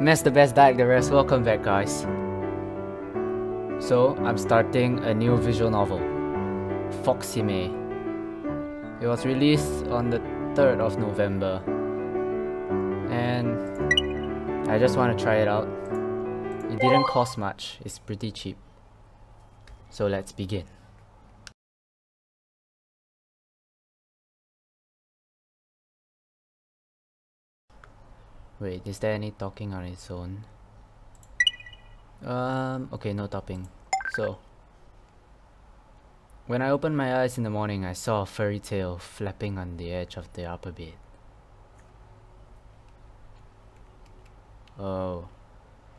Mess the best, like the rest. Welcome back, guys. So, I'm starting a new visual novel, Hime. It was released on the 3rd of November, and I just want to try it out. It didn't cost much, it's pretty cheap. So let's begin. Wait, is there any talking on its own? Okay, no talking. So, when I opened my eyes in the morning, I saw a furry tail flapping on the edge of the upper bed. Oh,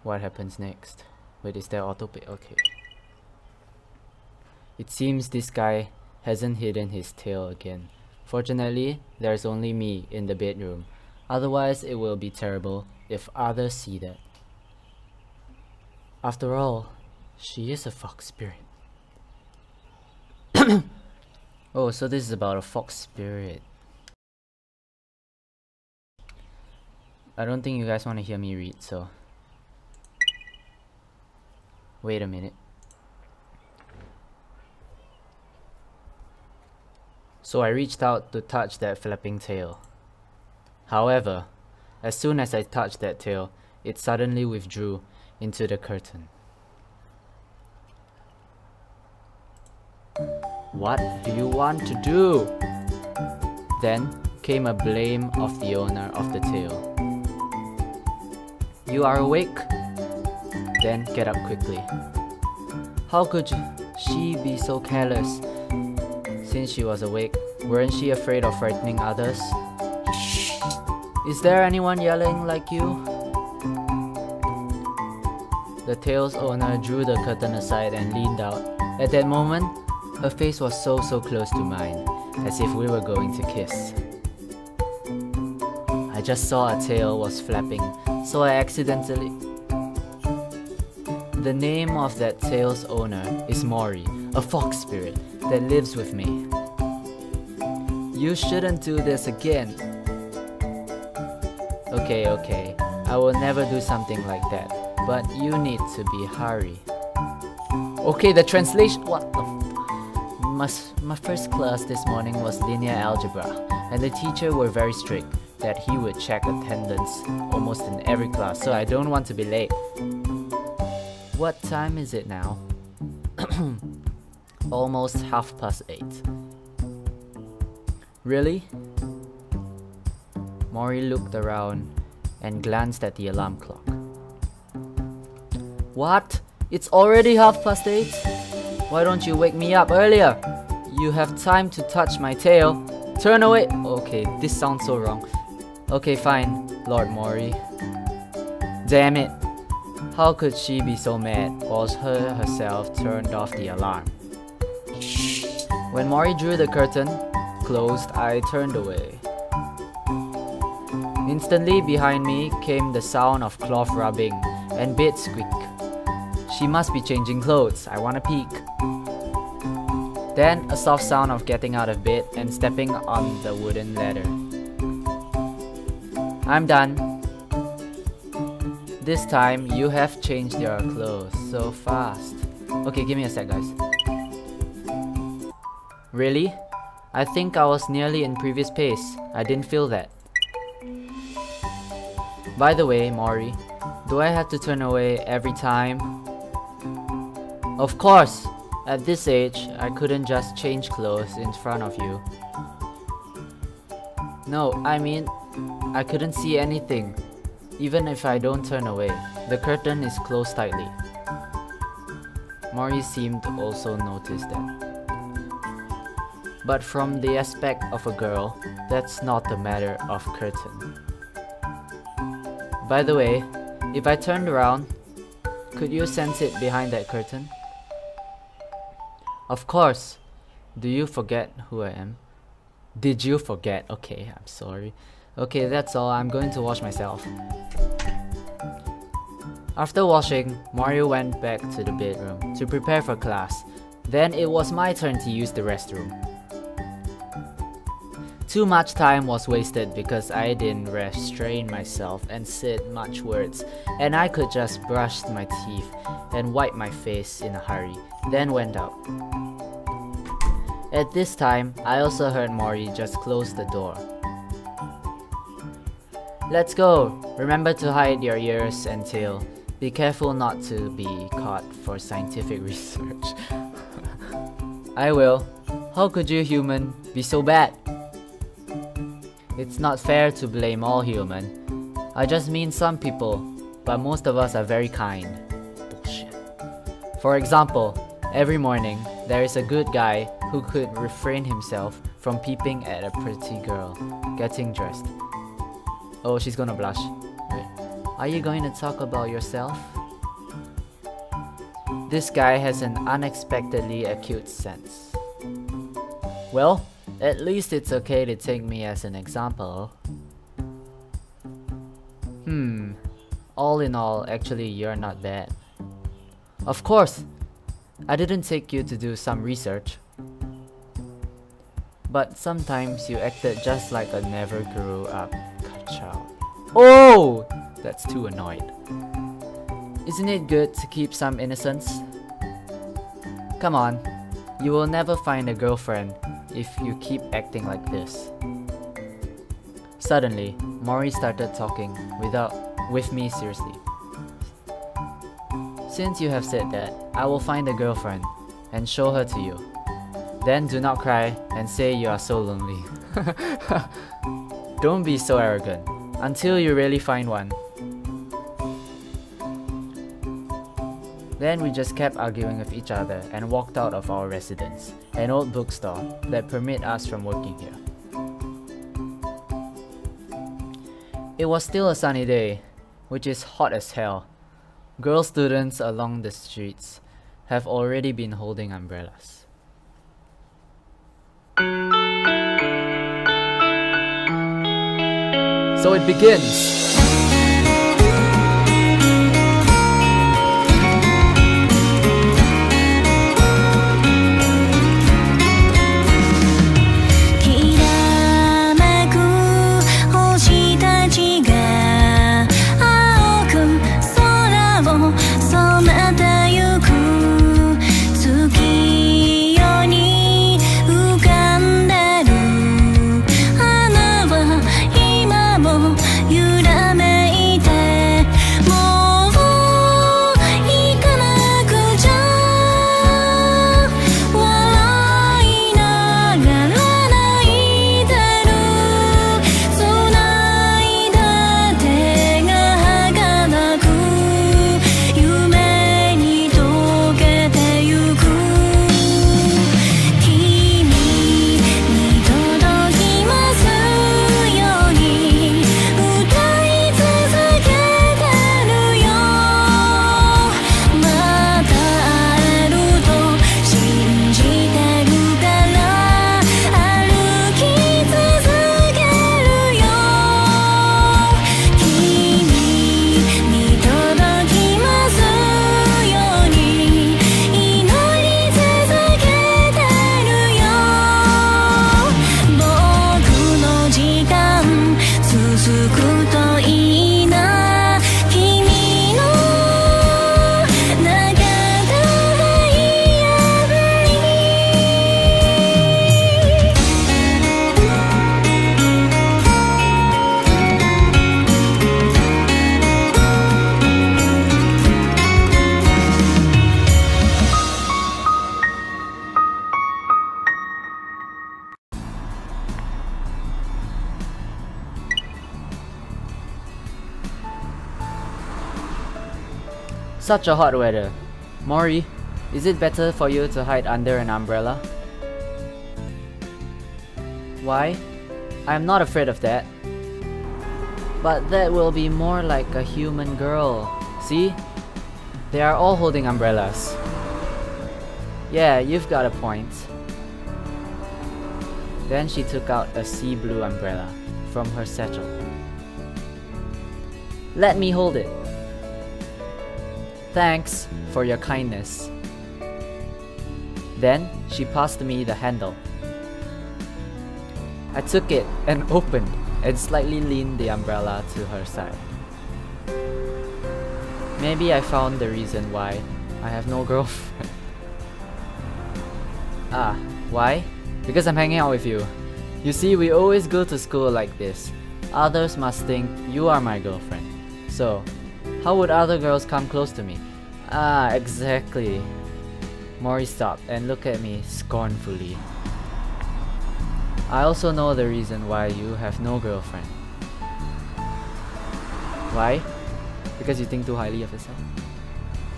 what happens next? Wait, is there autoplay? Okay. It seems this guy hasn't hidden his tail again. Fortunately, there's only me in the bedroom. Otherwise, it will be terrible if others see that. After all, she is a fox spirit. Oh, so this is about a fox spirit. I don't think you guys want to hear me read, so... Wait a minute. So I reached out to touch that flapping tail. However, as soon as I touched that tail, it suddenly withdrew into the curtain. What do you want to do? Then came a blame of the owner of the tail. You are awake? Then get up quickly. How could she be so careless? Since she was awake, weren't she afraid of frightening others? Is there anyone yelling like you? The tail's owner drew the curtain aside and leaned out. At that moment, her face was so close to mine, as if we were going to kiss. I just saw a tail was flapping, so I accidentally... The name of that tail's owner is Mori, a fox spirit that lives with me. You shouldn't do this again. Okay, I will never do something like that, but you need to be hurry. Okay, the translation... What the... My first class this morning was linear algebra, and the teacher were very strict that he would check attendance almost in every class, so I don't want to be late. What time is it now? Almost 8:30. Really? Mori looked around and glanced at the alarm clock. What? It's already 8:30? Why don't you wake me up earlier? You have time to touch my tail. Turn away! Okay, this sounds so wrong. Okay, fine, Lord Mori. Damn it! How could she be so mad while her herself turned off the alarm? When Mori drew the curtain closed, I turned away. Instantly behind me came the sound of cloth rubbing and bed squeak. She must be changing clothes, I wanna peek. Then a soft sound of getting out of bed and stepping on the wooden ladder. I'm done. This time you have changed your clothes so fast. Okay, give me a sec, guys. Really? I think I was nearly in previous pace. I didn't feel that. By the way, Mori, do I have to turn away every time? Of course! At this age, I couldn't just change clothes in front of you. No, I mean, I couldn't see anything. Even if I don't turn away, the curtain is closed tightly. Mori seemed to also notice that. But from the aspect of a girl, that's not a matter of curtain. By the way, if I turned around, could you sense it behind that curtain? Of course. Do you forget who I am? Did you forget? Okay, I'm sorry. Okay, that's all. I'm going to wash myself. After washing, Mario went back to the bedroom to prepare for class. Then it was my turn to use the restroom. Too much time was wasted because I didn't restrain myself and said much words, and I could just brush my teeth and wipe my face in a hurry, then went out. At this time, I also heard Mori just close the door. Let's go! Remember to hide your ears and tail. Be careful not to be caught for scientific research. I will. How could you, human, be so bad? It's not fair to blame all human. I just mean some people, but most of us are very kind. Bullshit. For example, every morning, there is a good guy who could refrain himself from peeping at a pretty girl getting dressed. Oh, she's gonna blush. Wait. Are you going to talk about yourself? This guy has an unexpectedly acute sense. Well, at least it's okay to take me as an example. All in all, actually you're not bad. Of course! I didn't take you to do some research. But sometimes you acted just like a never grew up child. Oh! That's too annoyed. Isn't it good to keep some innocence? Come on, you will never find a girlfriend if you keep acting like this. Suddenly, Mori started talking with me seriously. Since you have said that, I will find a girlfriend and show her to you. Then do not cry and say you are so lonely. Don't be so arrogant until you really find one. Then we just kept arguing with each other and walked out of our residence, an old bookstore that permit us from working here. It was still a sunny day, which is hot as hell. Girl students along the streets have already been holding umbrellas. So it begins! Such a hot weather. Mori, is it better for you to hide under an umbrella? Why? I'm not afraid of that. But that will be more like a human girl. See? They are all holding umbrellas. Yeah, you've got a point. Then she took out a sea blue umbrella from her satchel. Let me hold it. Thanks for your kindness. Then she passed me the handle. I took it and opened and slightly leaned the umbrella to her side. Maybe I found the reason why I have no girlfriend. Ah, why? Because I'm hanging out with you. You see, we always go to school like this. Others must think you are my girlfriend. So, how would other girls come close to me? Ah, exactly. Mori stopped and looked at me scornfully. I also know the reason why you have no girlfriend. Why? Because you think too highly of yourself?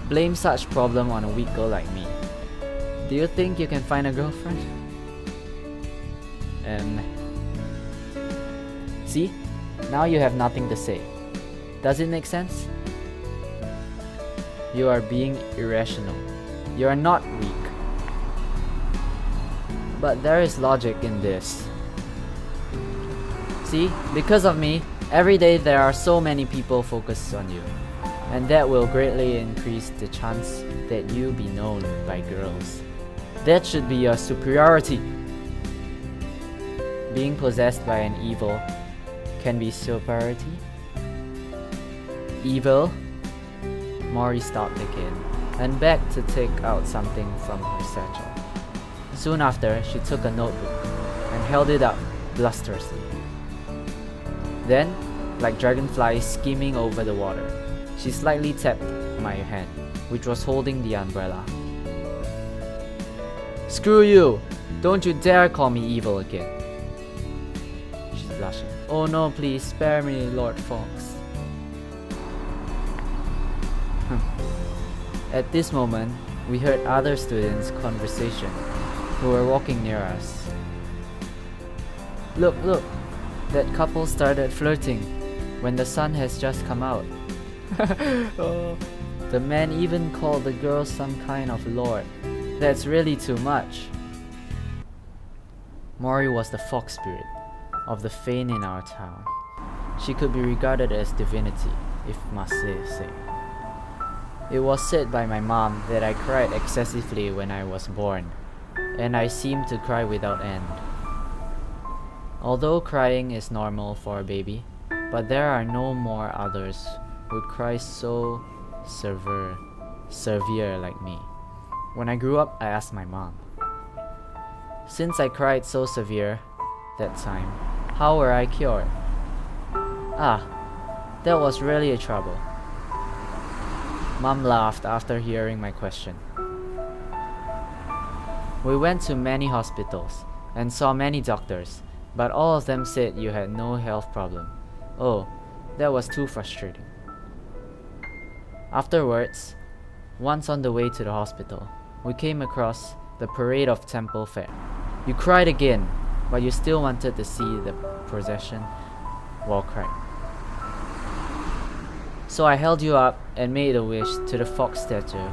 Blame such problem on a weak girl like me. Do you think you can find a girlfriend? See? Now you have nothing to say. Does it make sense? You are being irrational. You are not weak. But there is logic in this. See, because of me, every day there are so many people focused on you. And that will greatly increase the chance that you be known by girls. That should be your superiority. Being possessed by an evil can be superiority? Evil? Mori stopped again and begged to take out something from her satchel. Soon after, she took a notebook and held it up blusterously. Then, like dragonflies skimming over the water, she slightly tapped my hand, which was holding the umbrella. Screw you! Don't you dare call me evil again. She's blushing. Oh no, please spare me, Lord Fox. At this moment, we heard other students' conversation who were walking near us. Look, look! That couple started flirting when the sun has just come out. Oh. The man even called the girl some kind of lord. That's really too much. Mori was the fox spirit of the Fane in our town. She could be regarded as divinity, if must say. It was said by my mom that I cried excessively when I was born, and I seemed to cry without end. Although crying is normal for a baby, but there are no more others who cry so severe like me. When I grew up, I asked my mom, since I cried so severe that time, how were I cured? Ah, that was really a trouble. Mom laughed after hearing my question. We went to many hospitals and saw many doctors, but all of them said you had no health problem. Oh, that was too frustrating. Afterwards, once on the way to the hospital, we came across the parade of temple fair. You cried again, but you still wanted to see the procession while crying. So I held you up and made a wish to the fox statue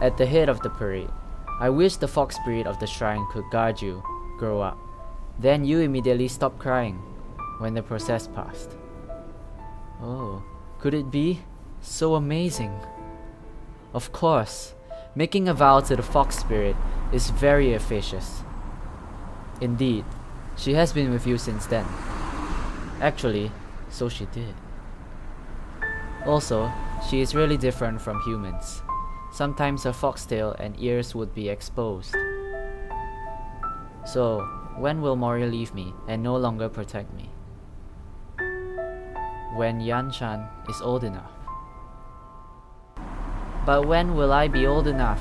at the head of the parade. I wished the fox spirit of the shrine could guard you, grow up. Then you immediately stopped crying when the process passed. Oh, could it be so amazing? Of course, making a vow to the fox spirit is very efficacious. Indeed, she has been with you since then. Actually, so she did. Also, she is really different from humans. Sometimes her foxtail and ears would be exposed. So, when will Mori leave me and no longer protect me? When Yan-chan is old enough. But when will I be old enough?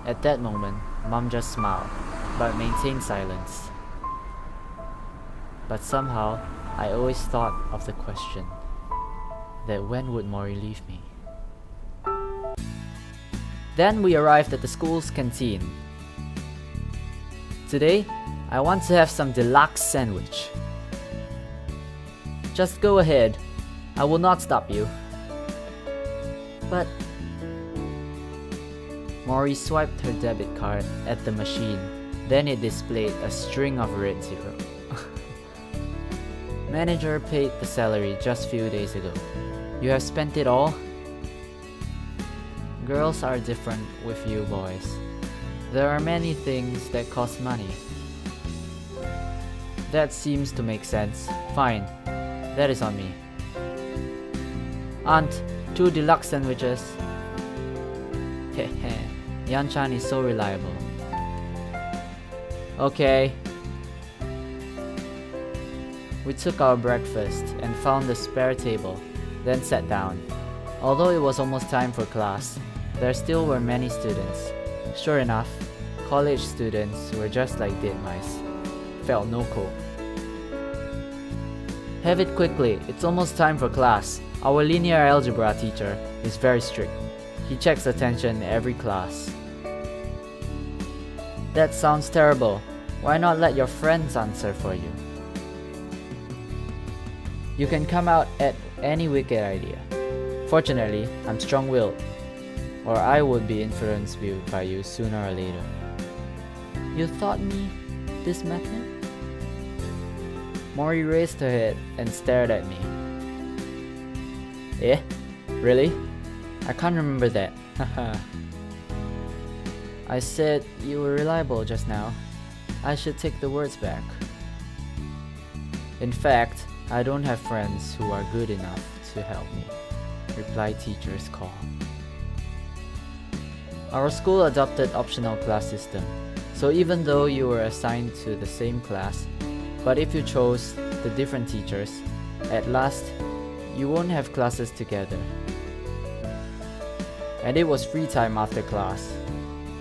At that moment, Mom just smiled, but maintained silence. But somehow, I always thought of the question that when would Mori leave me? Then we arrived at the school's canteen. Today, I want to have some deluxe sandwich. Just go ahead. I will not stop you. But Mori swiped her debit card at the machine. Then it displayed a string of red zeros. Manager paid the salary just few days ago. You have spent it all? Girls are different with you boys. There are many things that cost money. That seems to make sense. Fine. That is on me. Aunt, 2 deluxe sandwiches. Hehe. Yan-chan is so reliable. Okay. We took our breakfast and found a spare table, then sat down. Although it was almost time for class, there still were many students. Sure enough, college students were just like dead mice. Felt no cope. Have it quickly, it's almost time for class. Our linear algebra teacher is very strict. He checks attention every class. That sounds terrible. Why not let your friends answer for you? You can come out at any wicked idea. Fortunately, I'm strong-willed, or I would be influenced by you sooner or later. You taught me this method? Mori raised her head and stared at me. Eh? Really? I can't remember that. Haha. I said you were reliable just now. I should take the words back. In fact, I don't have friends who are good enough to help me, replied teacher's call. Our school adopted optional class system, so even though you were assigned to the same class, but if you chose the different teachers, at last, you won't have classes together. And it was free time after class,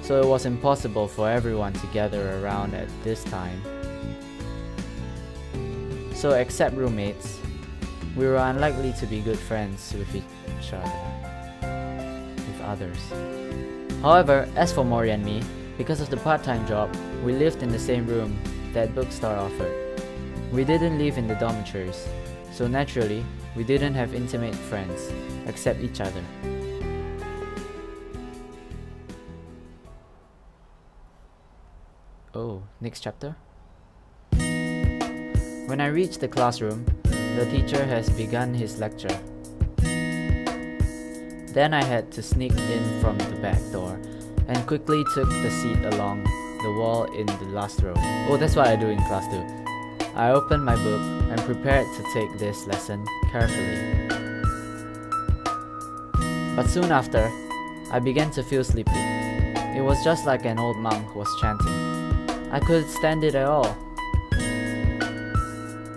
so it was impossible for everyone to gather around at this time. So except roommates, we were unlikely to be good friends with each other, with others. However, as for Mori and me, because of the part-time job, we lived in the same room that bookstore offered. We didn't live in the dormitories, so naturally, we didn't have intimate friends, except each other. Oh, next chapter? When I reached the classroom, the teacher has begun his lecture. Then I had to sneak in from the back door and quickly took the seat along the wall in the last row. Oh, that's what I do in class too. I opened my book and prepared to take this lesson carefully. But soon after, I began to feel sleepy. It was just like an old monk was chanting. I couldn't stand it at all.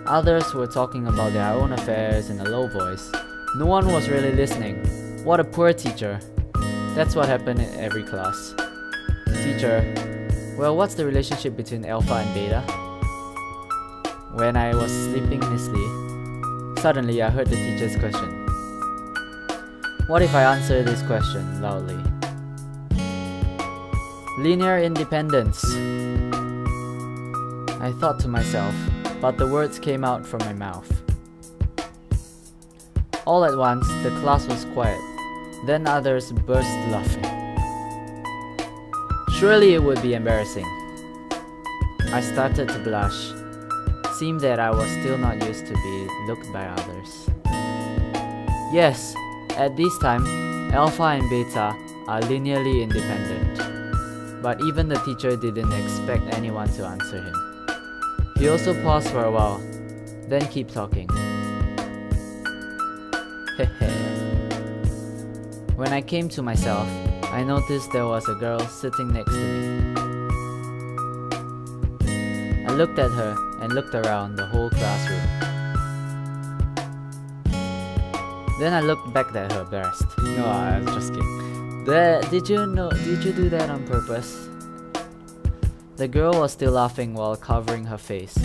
Others were talking about their own affairs in a low voice. No one was really listening. What a poor teacher. That's what happened in every class. Teacher, well, what's the relationship between alpha and beta? When I was sleeping mistily, suddenly I heard the teacher's question. What if I answer this question loudly? Linear independence. I thought to myself, but the words came out from my mouth. All at once, the class was quiet. Then others burst laughing. Surely it would be embarrassing. I started to blush. Seemed that I was still not used to be looked by others. Yes, at this time, alpha and beta are linearly independent. But even the teacher didn't expect anyone to answer him. He also paused for a while, then keep talking. Hehe. When I came to myself, I noticed there was a girl sitting next to me. I looked at her and looked around the whole classroom. Then I looked back at her breast. No, I was just kidding. Did you do that on purpose? The girl was still laughing while covering her face.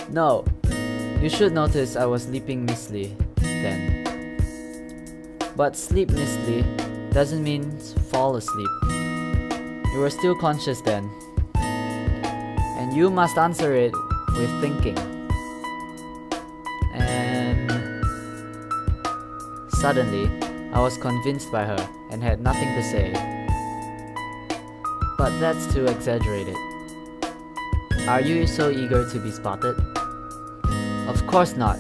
No, you should notice I was sleeping mistily then. But sleep mistily doesn't mean fall asleep. You were still conscious then. And you must answer it with thinking. And suddenly, I was convinced by her and had nothing to say. But that's too exaggerated. Are you so eager to be spotted? Of course not.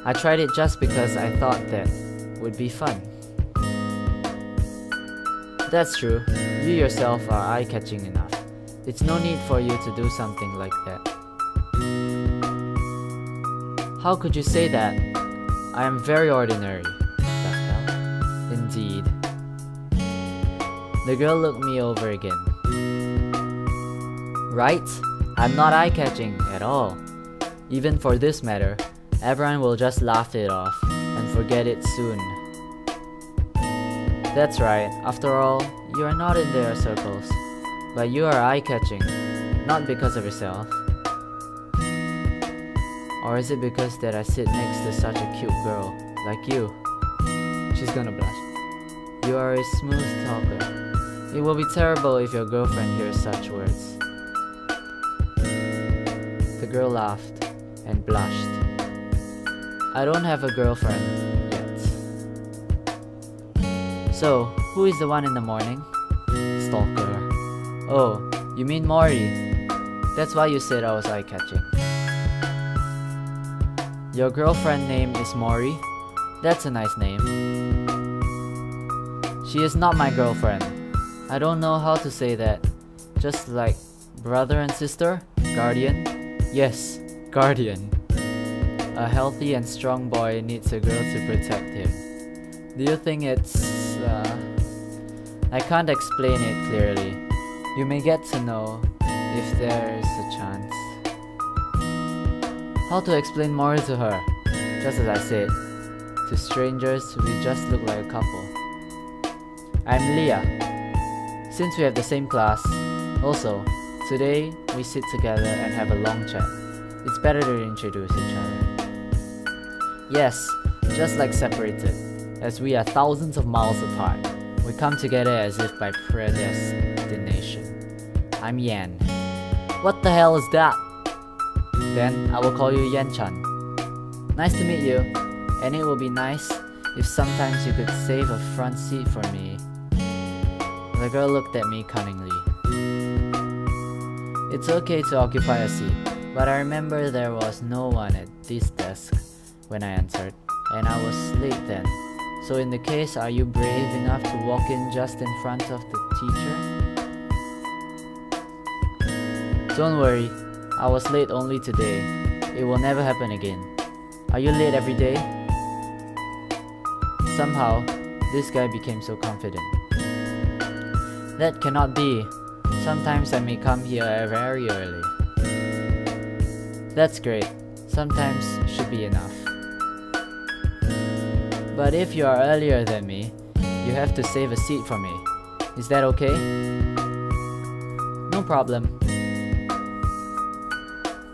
I tried it just because I thought that would be fun. That's true. You yourself are eye-catching enough. It's no need for you to do something like that. How could you say that? I am very ordinary. The hell? Indeed. The girl looked me over again. Right? I'm not eye-catching at all. Even for this matter, everyone will just laugh it off and forget it soon. That's right, after all, you are not in their circles, but you are eye-catching, not because of yourself. Or is it because that I sit next to such a cute girl, like you? She's gonna blush. You are a smooth talker. It will be terrible if your girlfriend hears such words. The girl laughed and blushed. I don't have a girlfriend yet. So, who is the one in the morning? Stalker. Oh, you mean Mori. That's why you said I was eye-catching. Your girlfriend name is Mori? That's a nice name. She is not my girlfriend. I don't know how to say that. Just like brother and sister? Guardian? Yes, guardian. A healthy and strong boy needs a girl to protect him. Do you think it's... I can't explain it clearly. You may get to know if there's a chance. How to explain more to her? Just as I said, to strangers we just look like a couple. I'm Leah. Since we have the same class, also, today we sit together and have a long chat. It's better to introduce each other. Yes, just like separated, as we are thousands of miles apart, we come together as if by predestination. I'm Yan. What the hell is that? Then I will call you Yan-chan. Nice to meet you, and it will be nice if sometimes you could save a front seat for me. The girl looked at me cunningly. It's okay to occupy a seat, but I remember there was no one at this desk when I entered, and I was late then. So in the case, are you brave enough to walk in just in front of the teacher? Don't worry, I was late only today. It will never happen again. Are you late every day? Somehow, this guy became so confident. That cannot be. Sometimes I may come here very early. That's great. Sometimes should be enough. But if you are earlier than me, you have to save a seat for me. Is that okay? No problem.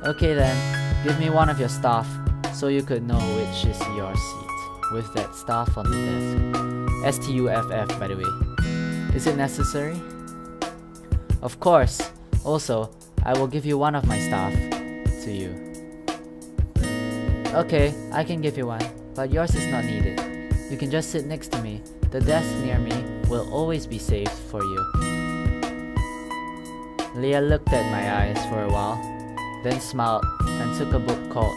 Okay then, give me one of your staff, so you could know which is your seat, with that staff on the desk. S-T-U-F-F, by the way. Is it necessary? Of course. Also, I will give you one of my staff to you. Okay, I can give you one, but yours is not needed. You can just sit next to me. The desk near me will always be saved for you. Leah looked at my eyes for a while, then smiled and took a book called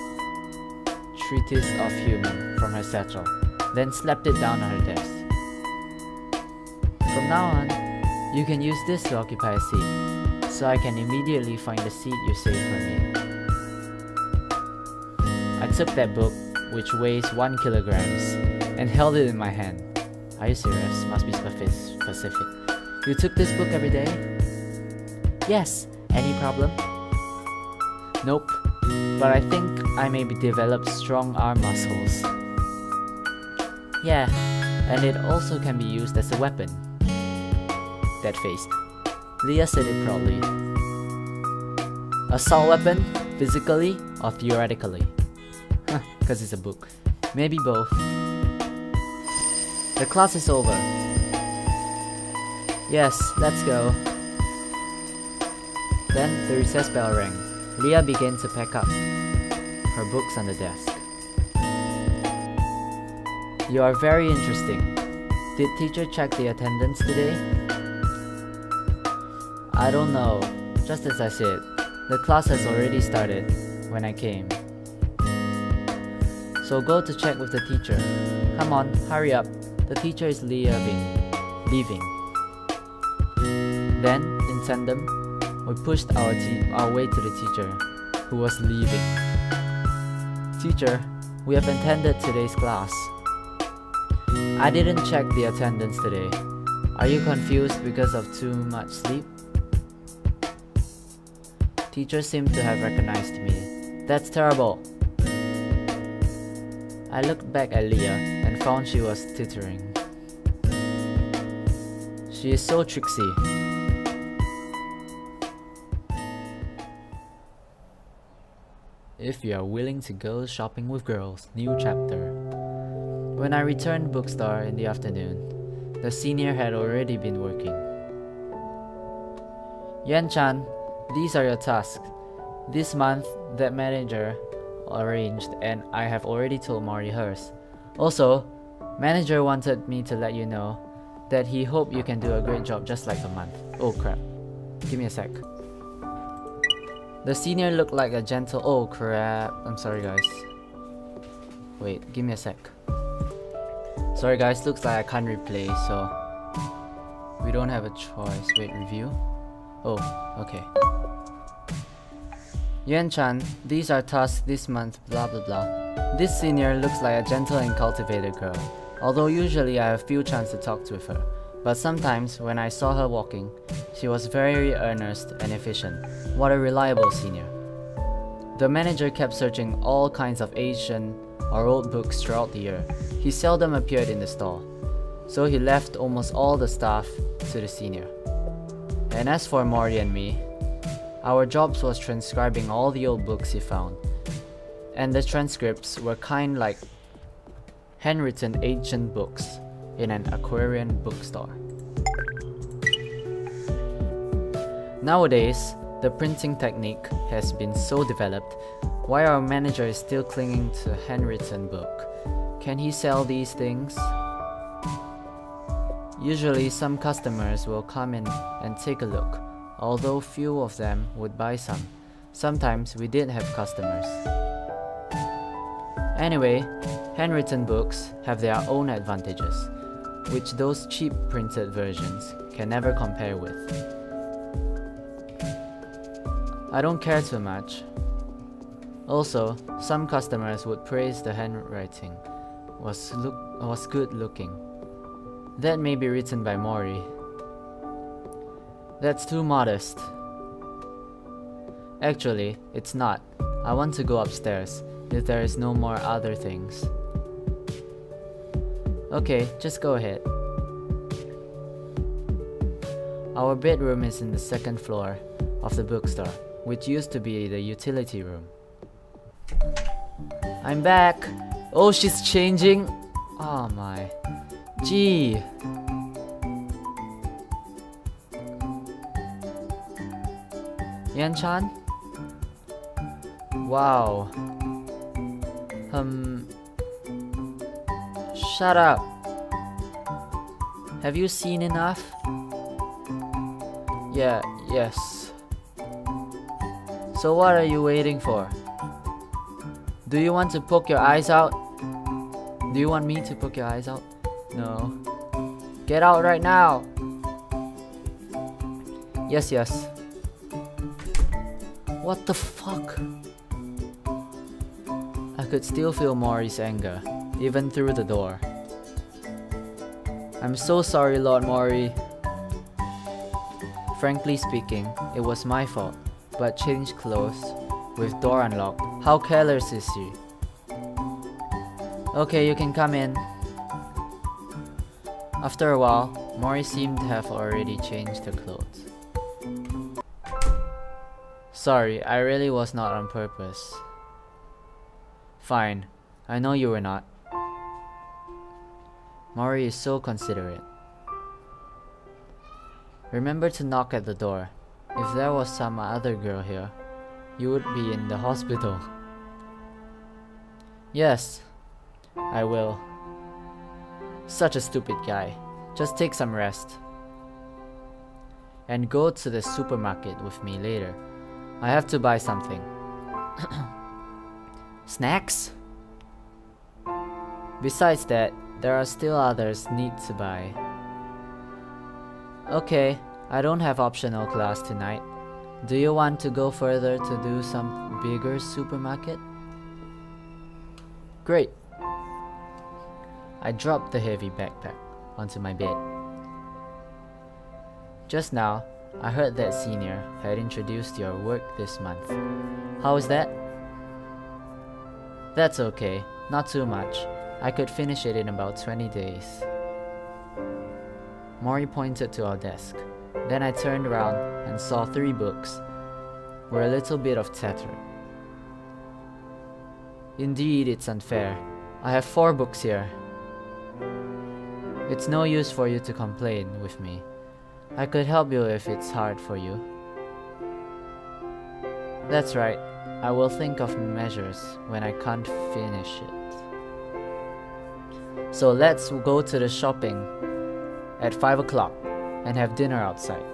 Treatise of Human from her satchel, then slapped it down on her desk. From now on, you can use this to occupy a seat, so I can immediately find the seat you saved for me. I took that book, which weighs 1 kilograms, and held it in my hand. Are you serious? Must be specific. You took this book every day? Yes. Any problem? Nope. But I think I may develop strong arm muscles. Yeah, and it also can be used as a weapon. That face. Leah said it proudly. Assault weapon? Physically or theoretically? Because it's a book. Maybe both. The class is over. Yes, let's go. Then the recess bell rang. Leah began to pack up her books on the desk. You are very interesting. Did teacher check the attendance today? I don't know. Just as I said, the class has already started when I came. So go to check with the teacher. Come on, hurry up. The teacher is leaving. Then, in tandem, we pushed our way to the teacher, who was leaving. Teacher, we have attended today's class. I didn't check the attendance today. Are you confused because of too much sleep? Teacher seemed to have recognized me. That's terrible. I looked back at Leah and found she was tittering. She is so tricksy. If you are willing to go shopping with girls, new chapter. When I returned bookstore in the afternoon, the senior had already been working. Yan-chan, these are your tasks. This month, that manager arranged and I have already told Mori hers. Also, manager wanted me to let you know that he hoped you can do a great job just like a month. Oh crap. Give me a sec. The senior looked like a gentle— oh crap. I'm sorry guys. Wait, give me a sec. Sorry guys, looks like I can't replay, so we don't have a choice. Wait, review? Oh, okay. Yan-chan, these are tasks this month, blah blah blah. This senior looks like a gentle and cultivated girl. Although usually I have few chance to talk with her, but sometimes when I saw her walking, she was very earnest and efficient. What a reliable senior. The manager kept searching all kinds of Asian or old books throughout the year. He seldom appeared in the store, so he left almost all the stuff to the senior. And as for Mori and me, our jobs was transcribing all the old books he found, and the transcripts were kind like handwritten ancient books in an aquarium bookstore. Nowadays, the printing technique has been so developed, why our manager is still clinging to a handwritten book? Can he sell these things? Usually some customers will come in and take a look, although few of them would buy some. Sometimes we did have customers. Anyway, handwritten books have their own advantages, which those cheap printed versions can never compare with. I don't care too much. Also, some customers would praise the handwriting was good looking. That may be written by Mori. That's too modest. Actually, it's not. I want to go upstairs if there is no more other things. Okay, just go ahead. Our bedroom is in the second floor of the bookstore, which used to be the utility room. I'm back! Oh, she's changing! Oh my. Gee! Yan-chan? Wow. Shut up. Have you seen enough? Yes. So what are you waiting for? Do you want to poke your eyes out? Do you want me to poke your eyes out? No. Get out right now! Yes. What the fuck? I could still feel Mori's anger, even through the door. I'm so sorry, Lord Mori. Frankly speaking, it was my fault, but changed clothes, with door unlocked. How careless is she? Okay, you can come in. After a while, Mori seemed to have already changed her clothes. Sorry, I really was not on purpose. Fine, I know you were not. Mori is so considerate. Remember to knock at the door. If there was some other girl here, you would be in the hospital. Yes, I will. Such a stupid guy. Just take some rest. And go to the supermarket with me later. I have to buy something. Snacks? Besides that, there are still others need to buy. Okay, I don't have optional class tonight. Do you want to go further to do some bigger supermarket? Great. I dropped the heavy backpack onto my bed. Just now, I heard that senior had introduced your work this month. How is that? That's okay, not too much. I could finish it in about 20 days. Mori pointed to our desk. Then I turned around and saw 3 books were a little bit of tattered. Indeed, it's unfair. I have 4 books here. It's no use for you to complain with me. I could help you if it's hard for you. That's right. I will think of measures when I can't finish it. So let's go to the shopping at 5 o'clock and have dinner outside.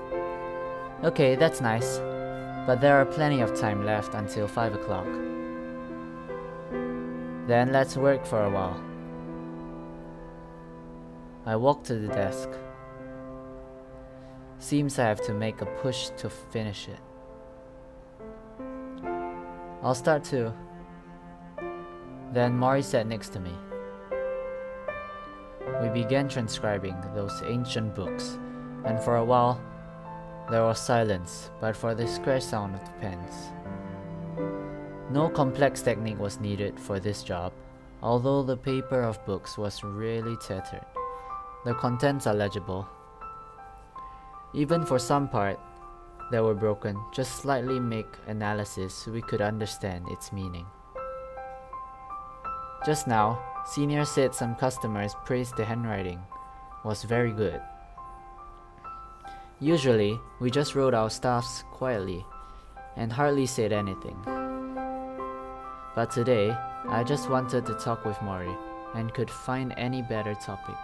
Okay, that's nice. But there are plenty of time left until 5 o'clock. Then let's work for a while. I walked to the desk. Seems I have to make a push to finish it. I'll start too. Then Mori sat next to me. We began transcribing those ancient books, and for a while there was silence but for the scratch sound of the pens. No complex technique was needed for this job, although the paper of books was really tattered. The contents are legible. Even for some part that were broken, just slightly make analysis so we could understand its meaning. Just now, Senior said some customers praised the handwriting was very good. Usually, we just wrote our stuffs quietly and hardly said anything. But today, I just wanted to talk with Mori and could find any better topic,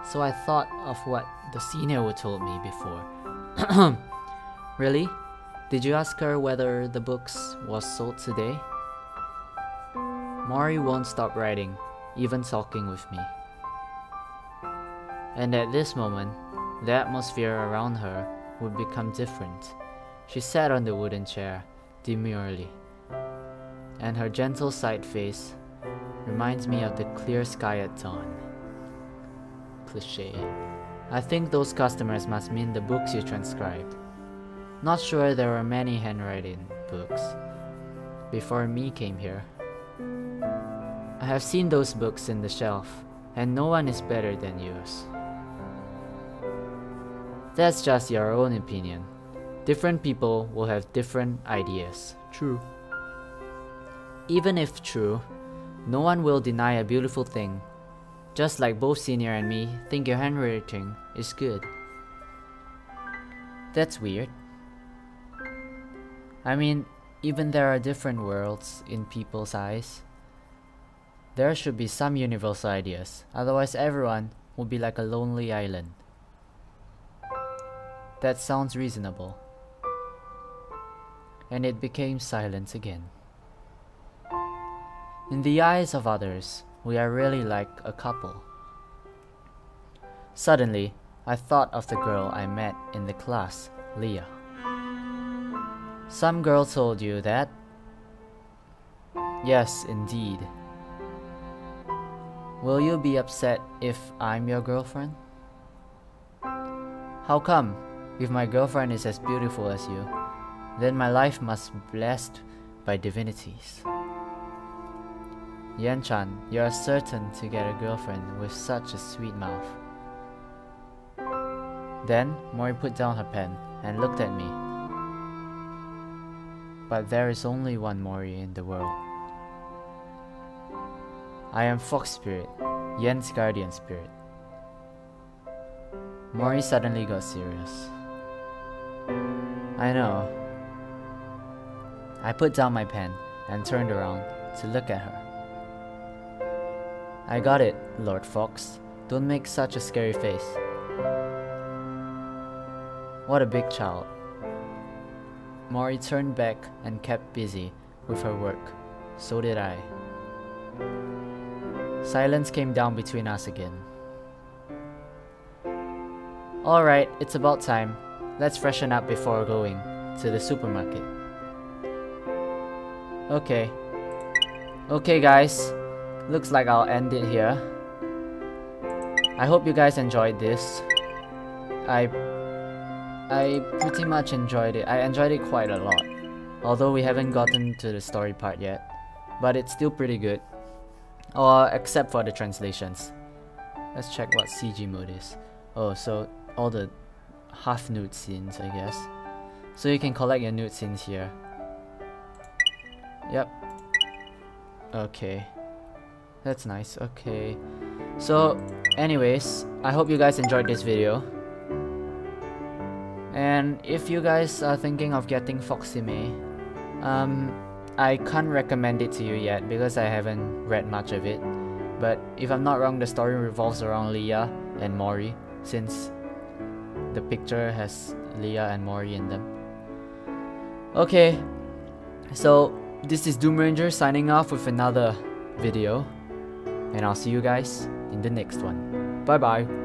so I thought of what the senior would told me before. Really? Did you ask her whether the books was sold today? Mori won't stop writing, even talking with me. And at this moment, the atmosphere around her would become different. She sat on the wooden chair, demurely, and her gentle side face reminds me of the clear sky at dawn. Cliché. I think those customers must mean the books you transcribed. Not sure there were many handwriting books before me came here. I have seen those books in the shelf, and no one is better than yours. That's just your own opinion. Different people will have different ideas. True. Even if true, no one will deny a beautiful thing. Just like both Senior and me think your handwriting is good. That's weird. I mean, even there are different worlds in people's eyes. There should be some universal ideas, otherwise everyone would be like a lonely island. That sounds reasonable. And it became silence again. In the eyes of others, we are really like a couple. Suddenly, I thought of the girl I met in the class, Leah. Some girl told you that? Yes, indeed. Will you be upset if I'm your girlfriend? How come? If my girlfriend is as beautiful as you, then my life must be blessed by divinities. Yan-chan, you are certain to get a girlfriend with such a sweet mouth. Then, Mori put down her pen and looked at me. But there is only one Mori in the world. I am Fox Spirit, Yen's guardian spirit. Mori suddenly got serious. I know. I put down my pen and turned around to look at her. I got it, Lord Fox. Don't make such a scary face. What a big child. Mori turned back and kept busy with her work. So did I. Silence came down between us again. Alright, it's about time. Let's freshen up before going to the supermarket. Okay. Okay guys, looks like I'll end it here. I hope you guys enjoyed this. I pretty much enjoyed it. I enjoyed it quite a lot. Although we haven't gotten to the story part yet. But it's still pretty good. Except for the translations. Let's check what CG mode is. Oh, so all the half nude scenes, I guess. So you can collect your nude scenes here. Yep. Okay. That's nice. Okay. So, anyways, I hope you guys enjoyed this video. And if you guys are thinking of getting Hime, I can't recommend it to you yet because I haven't read much of it. But if I'm not wrong, the story revolves around Leah and Mori, since the picture has Leah and Mori in them. Okay, so this is Doom Ranger signing off with another video, and I'll see you guys in the next one. Bye bye.